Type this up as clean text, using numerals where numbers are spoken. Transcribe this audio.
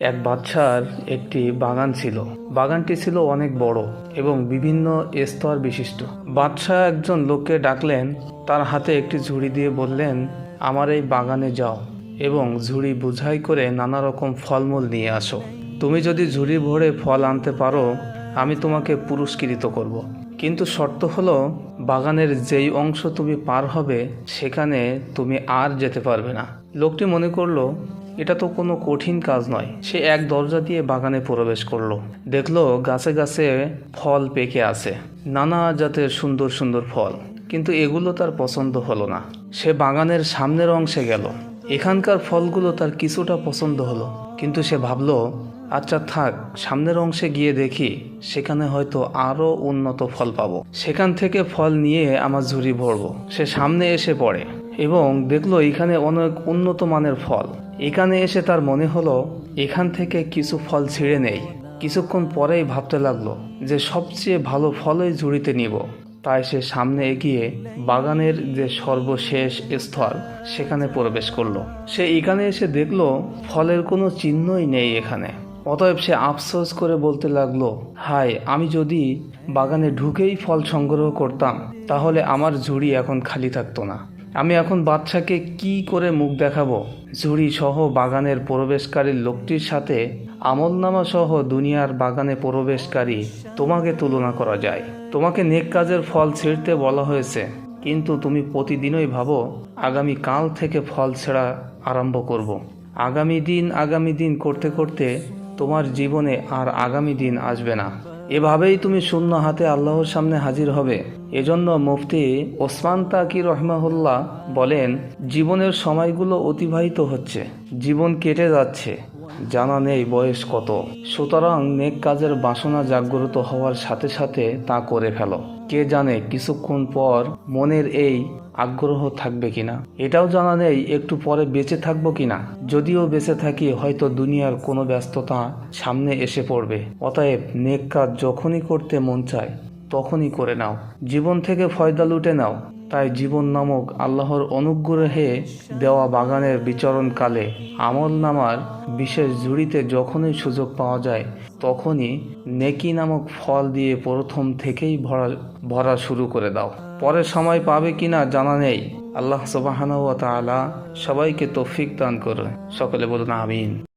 এক বাদশার একটি বাগান ছিল। বাগানটি ছিল অনেক বড় এবং বিভিন্ন স্তর বিশিষ্ট। বাদশাহ একজন লোককে ডাকলেন, তার হাতে একটি ঝুড়ি দিয়ে বললেন, আমার এই বাগানে যাও এবং ঝুড়ি বোঝাই করে নানা রকম ফলমূল নিয়ে আসো। তুমি যদি ঝুড়ি ভরে ফল আনতে পারো, আমি তোমাকে পুরস্কৃত করব। কিন্তু শর্ত হলো, বাগানের যেই অংশ তুমি পার হবে সেখানে তুমি আর যেতে পারবে না। লোকটি মনে করলো, এটা তো কোনো কঠিন কাজ নয়। সে এক দরজা দিয়ে বাগানে প্রবেশ করলো। দেখলো গাছে গাছে ফল পেকে আছে, নানা জাতের সুন্দর সুন্দর ফল। কিন্তু এগুলো তার পছন্দ হলো না। সে বাগানের সামনের অংশে গেল। এখানকার ফলগুলো তার কিছুটা পছন্দ হলো, কিন্তু সে ভাবলো, আচ্ছা থাক, সামনের অংশে গিয়ে দেখি, সেখানে হয়তো আরো উন্নত ফল পাবো। সেখান থেকে ফল নিয়ে আমার ঝুড়ি ভরবো। সে সামনে এসে পড়ে এবং দেখলো এখানে অনেক উন্নত মানের ফল। এখানে এসে তার মনে হলো, এখান থেকে কিছু ফল ছিঁড়ে নেই। কিছুক্ষণ পরেই ভাবতে লাগলো যে সবচেয়ে ভালো ফলই ঝুড়িতে নিব। তাই সে সামনে এগিয়ে বাগানের যে সর্বশেষ স্তর সেখানে প্রবেশ করলো। সে এখানে এসে দেখলো ফলের কোনো চিহ্নই নেই এখানে। অতএব সে আফসোস করে বলতে লাগলো, হায়, আমি যদি বাগানে ঢুকেই ফল সংগ্রহ করতাম, তাহলে আমার ঝুড়ি এখন খালি থাকতো না। আমি এখন বাদশাকে কি করে মুখ দেখাবো? ঝুড়ি সহ বাগানের প্রবেশকারী লোকটির সাথে আমলনামা সহ দুনিয়ার বাগানে প্রবেশকারী তোমাকে তুলনা করা যায়। তোমাকে নেক কাজের ফল ছিঁড়তে বলা হয়েছে, কিন্তু তুমি প্রতিদিনই ভাবো আগামী কাল থেকে ফল ছেঁড়া আরম্ভ করব। আগামী দিন করতে করতে তোমার জীবনে আর আগামী দিন আসবে না। এভাবেই তুমি শূন্য হাতে আল্লাহর সামনে হাজির হবে। এজন্য মুফতি ওসমান তাকি রহমাহুল্লাহ বলেন, জীবনের সময়গুলো অতিবাহিত হচ্ছে, জীবন কেটে যাচ্ছে, জানা নেই বয়স কত। সুতরাং নেক কাজের বাসনা জাগ্রত হওয়ার সাথে সাথে তা করে ফেলো। কে জানে কিছুক্ষণ পর মনের এই আগ্রহ থাকবে কিনা। এটাও জানা নেই একটু পরে বেঁচে থাকবো কিনা। যদিও বেঁচে থাকি, হয়তো দুনিয়ার কোনো ব্যস্ততা সামনে এসে পড়বে। অতএব নেক কাজ যখনই করতে মন চায় তখনই করে নাও, জীবন থেকে ফয়দা লুটে নাও। তাই জীবন নামক আল্লাহর অনুগ্রহে দেওয়া বাগানের বিচরণকালে আমল নামার বিশেষ ঝুড়িতে যখনই সুযোগ পাওয়া যায়, তখনই নেকি নামক ফল দিয়ে প্রথম থেকেই ভরা শুরু করে দাও। পরে সময় পাবে কিনা জানা নেই। আল্লাহ সুবহানাহু ওয়া তাআলা সবাইকে তৌফিক দান করুন। সকলে বলুন আমিন।